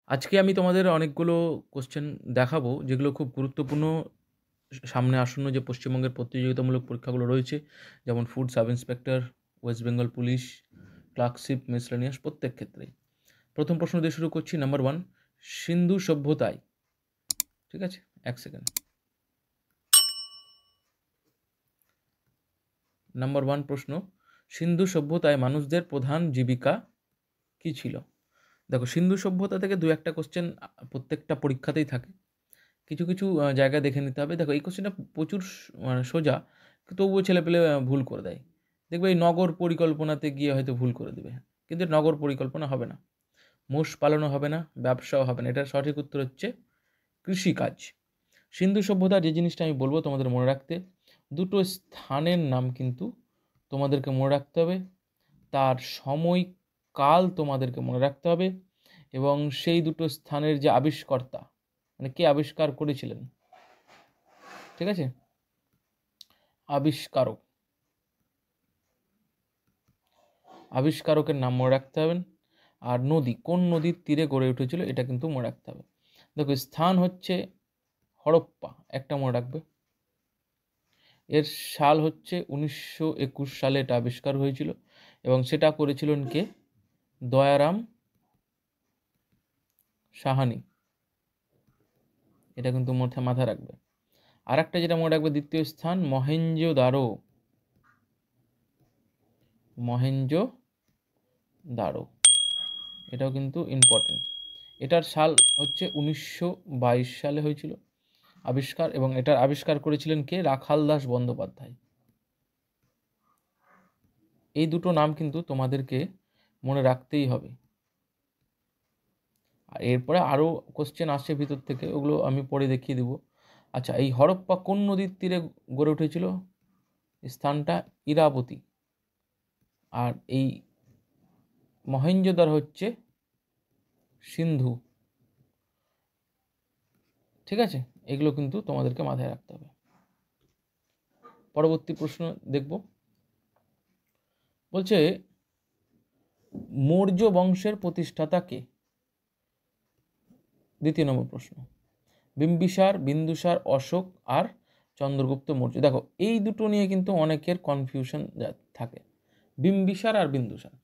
আজকে আমি তোমাদের অনেকগুলো কোশ্চেন দেখাবো যেগুলো খুব গুরুত্বপূর্ণ সামনে আসন্ন যে পশ্চিমবঙ্গের প্রতিযোগিতামূলক পরীক্ষাগুলো রয়েছে, যেমন food sub inspector, West Bengal police, clerkship, miscellaneous প্রত্যেক ক্ষেত্রেই। প্রথম প্রশ্ন দিয়ে শুরু করছি। নাম্বার 1, সিন্ধু সভ্যতায়, ঠিক আছে, এক সেকেন্ড। নাম্বার 1 প্রশ্ন, সিন্ধু সভ্যতায় মানুষদের প্রধান জীবিকা কী ছিল? দেখো, সিন্ধু সভ্যতা থেকে দু একটা কোশ্চেন প্রত্যেকটা পরীক্ষাতেই থাকে। কিছু কিছু জায়গা দেখে নিতে হবে। দেখো, এই কোশ্চেনটা প্রচুর মানে সোজা, তবুও ছেলেপেলে ভুল করে দেয়। দেখবে এই নগর পরিকল্পনাতে গিয়ে হয়তো ভুল করে দেবে, কিন্তু নগর পরিকল্পনা হবে না, মোষ পালনও হবে না, ব্যবসাও হবে না। এটার সঠিক উত্তর হচ্ছে কৃষিকাজ। সিন্ধু সভ্যতার যে জিনিসটা আমি বলবো তোমাদের মনে রাখতে, দুটো স্থানের নাম কিন্তু তোমাদেরকে মনে রাখতে হবে, তার সময়কাল তোমাদেরকে মনে রাখতে হবে, এবং সেই দুটো স্থানের যে আবিষ্কর্তা, মানে কে আবিষ্কার করেছিলেন, ঠিক আছে, আবিষ্কারকের নাম মনে রাখতে হবে। আর নদী, কোন নদীর তীরে গড়ে উঠেছিল, এটা কিন্তু মনে রাখতে হবে। দেখো, স্থান হচ্ছে হরপ্পা, একটা মনে রাখবে। এর সাল হচ্ছে 1921 সালে এটা আবিষ্কার হয়েছিল, এবং সেটা করেছিলেন কে? দয়ারাম সাহানি। এটা কিন্তু মাথায় রাখবে। আর একটা যেটা মনে রাখবে, দ্বিতীয় স্থান মহেঞ্জোদারো, এটাও কিন্তু ইম্পর্টেন্ট। এটার সাল হচ্ছে 1922 সালে হয়েছিল আবিষ্কার, এবং এটার আবিষ্কার করেছিলেন কে? রাখালদাস বন্দ্যোপাধ্যায়। এই দুটো নাম কিন্তু তোমাদেরকে মনে রাখতেই হবে। আর এরপরে আরও কোশ্চেন আসছে ভিতর থেকে, ওগুলো আমি পরে দেখিয়ে দেবো। আচ্ছা, এই হরপ্পা কোন নদীর তীরে গড়ে উঠেছিল? স্থানটা ইরাবতী। আর এই মহেঞ্জোদারো হচ্ছে সিন্ধু, ঠিক আছে। এগুলো কিন্তু তোমাদেরকে মাথায় রাখতে হবে। পরবর্তী প্রশ্ন দেখব। বলছে, মৌর্য বংশের প্রতিষ্ঠাতা কে? দ্বিতীয় নম্বর প্রশ্ন, বিম্বিসার, বিন্দুসার, অশোক আর চন্দ্রগুপ্ত মৌর্য। দেখো, এই দুটো নিয়ে কিন্তু অনেকের কনফিউশন থাকে, বিম্বিসার আর বিন্দুসার।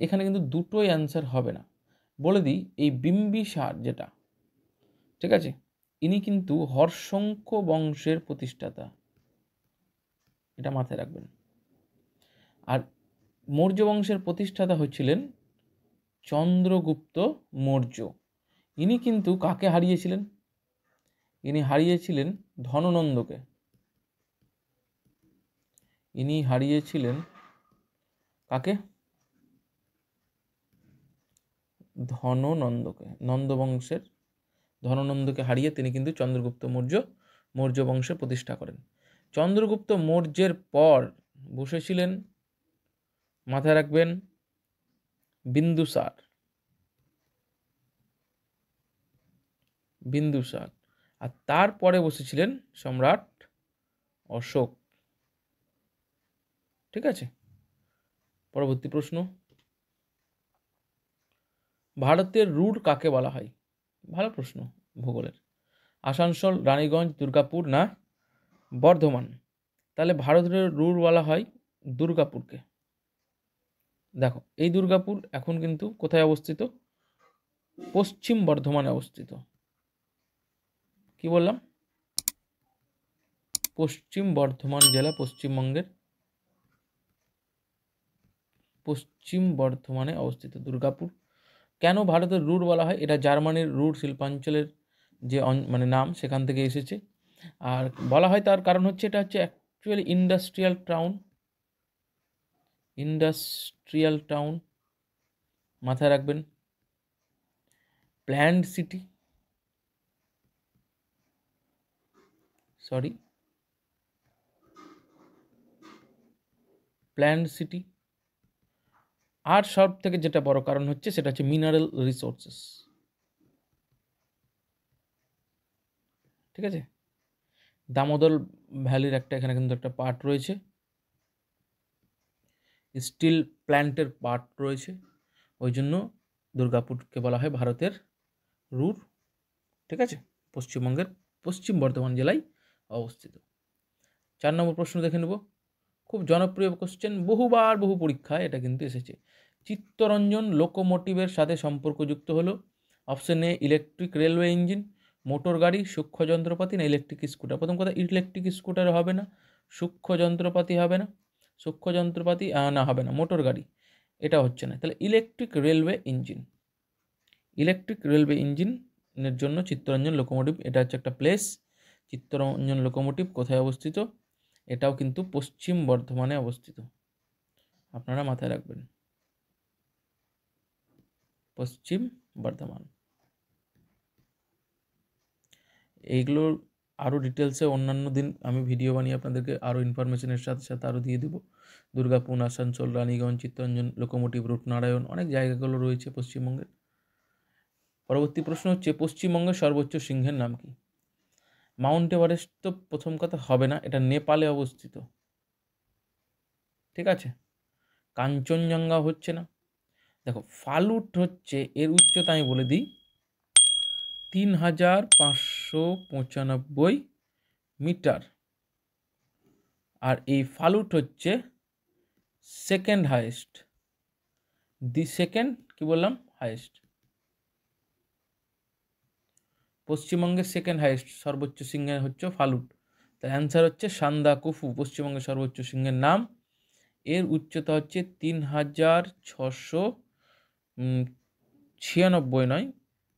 এখানে কিন্তু দুটোই অ্যান্সার হবে না। বলে দিই, এই বিম্বিসার যেটা, ঠিক আছে, ইনি কিন্তু হর্ষঙ্ক বংশের প্রতিষ্ঠাতা, এটা মাথায় রাখবেন। আর মৌর্য বংশের প্রতিষ্ঠাতা হচ্ছিলেন চন্দ্রগুপ্ত মৌর্য। ইনি কিন্তু কাকে হারিয়েছিলেন? ইনি হারিয়েছিলেন ধননন্দকে। ইনি হারিয়েছিলেন কাকে? ধননন্দকে। নন্দবংশের ধননন্দকে হারিয়ে তিনি কিন্তু চন্দ্রগুপ্ত মৌর্য বংশের প্রতিষ্ঠা করেন। চন্দ্রগুপ্ত মৌর্যের পর বসেছিলেন, মাথায় রাখবেন, বিন্দুসার। আর তারপরে বসেছিলেন সম্রাট অশোক, ঠিক আছে। পরবর্তী প্রশ্ন, ভারতের রুর কাকে বলা হয়? ভালো প্রশ্ন ভূগোলের। আসানসোল, রানীগঞ্জ, দুর্গাপুর না বর্ধমান? তাহলে ভারতের রুর বলা হয় দুর্গাপুরকে। দেখো, এই দুর্গাপুর এখন কিন্তু কোথায় অবস্থিত? পশ্চিম বর্ধমানে অবস্থিত। কি বললাম? পশ্চিম বর্ধমান জেলা, পশ্চিমবঙ্গের পশ্চিম বর্ধমানে অবস্থিত দুর্গাপুর। কেন ভারতের রুর বলা হয়? এটা জার্মানির রুর শিল্পাঞ্চলের যে মানে নাম, সেখান থেকে এসেছে। আর বলা হয় তার কারণ হচ্ছে, এটা হচ্ছে অ্যাকচুয়ালি ইন্ডাস্ট্রিয়াল টাউন, মাথায় রাখবেন। Planned city. আর সব থেকে যেটা বড় কারণ হচ্ছে, সেটা হচ্ছে মিনারেল রিসোর্সেস, ঠিক আছে। দামোদর ভ্যালির এখানে কিন্তু একটা পার্ট রয়েছে, স্টিল প্ল্যান্টের পার্ট রয়েছে, ওই জন্য দুর্গাপুরকে বলা হয় ভারতের রুর, ঠিক আছে, পশ্চিমবঙ্গের পশ্চিম বর্ধমান জেলায় অবস্থিত। 4 নম্বর প্রশ্ন দেখে নেব, খুব জনপ্রিয় কোশ্চেন, বহুবার বহু পরীক্ষায় এটা কিন্তু এসেছে। চিত্তরঞ্জন লোকোমোটিভের সাথে সম্পর্কযুক্ত হলো option A electric railway engine, motor গাড়ি, সূক্ষ্ম যন্ত্রপাতি না ইলেকট্রিক স্কুটার। প্রথম কথা, ইলেকট্রিক স্কুটার হবে না, সূক্ষ্ম যন্ত্রপাতি হবে না, সূক্ষ্ম যন্ত্রপাতি না হবে না, মোটর গাড়ি এটা হচ্ছে না, তাহলে electric railway engine. Electric railway ইঞ্জিনের জন্য চিত্তরঞ্জন লোকোমোটিভ, এটা হচ্ছে একটা প্লেস। চিত্তরঞ্জন লোকোমোটিভ কোথায় অবস্থিত? এটাও কিন্তু পশ্চিম বর্ধমানে অবস্থিত, আপনারা মাথায় রাখবেন, পশ্চিম বর্ধমান। এইগুলোর আরও ডিটেলসে অন্যান্য দিন আমি ভিডিও বানিয়ে আপনাদেরকে আরও ইনফরমেশনের সাথে সাথে আরও দিয়ে দেবো। দুর্গাপুর, আসানসোল, রানীগঞ্জ, চিত্তরঞ্জন লোকোমোটিভ, রূপনারায়ণ, অনেক জায়গাগুলো রয়েছে পশ্চিমবঙ্গের। পরবর্তী প্রশ্ন হচ্ছে, পশ্চিমবঙ্গের সর্বোচ্চ সিংহের নাম কি? মাউন্ট এভারেস্ট তো প্রথম কথা হবে না, এটা নেপালে অবস্থিত, ঠিক আছে। কাঞ্চনজঙ্ঘা হচ্ছে না। দেখো, ফালুট হচ্ছে, এর উচ্চতা আমি বলে দিই, 3595 মিটার। আর এই ফালুট হচ্ছে সেকেন্ড হাইয়েস্ট, কি বললাম, হাইয়েস্ট, পশ্চিমবঙ্গের সেকেন্ড হাইয়েস্ট সর্বোচ্চ সিংহের হচ্ছে ফালুট। তার অ্যান্সার হচ্ছে সান্দাকুফু, পশ্চিমবঙ্গের সর্বোচ্চ সিংহের নাম। এর উচ্চতা হচ্ছে 3696 নয়,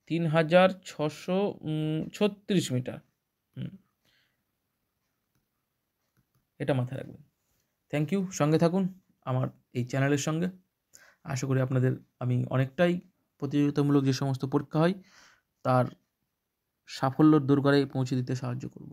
3636 মিটার। এটা মাথায় রাখবেন। থ্যাংক ইউ, সঙ্গে থাকুন আমার এই চ্যানেলের সঙ্গে। আশা করি আপনাদের আমি অনেকটাই প্রতিযোগিতামূলক যে সমস্ত পরীক্ষা হয় তার সাফল্যর দোরগোড়ায় পৌঁছে দিতে সাহায্য করব।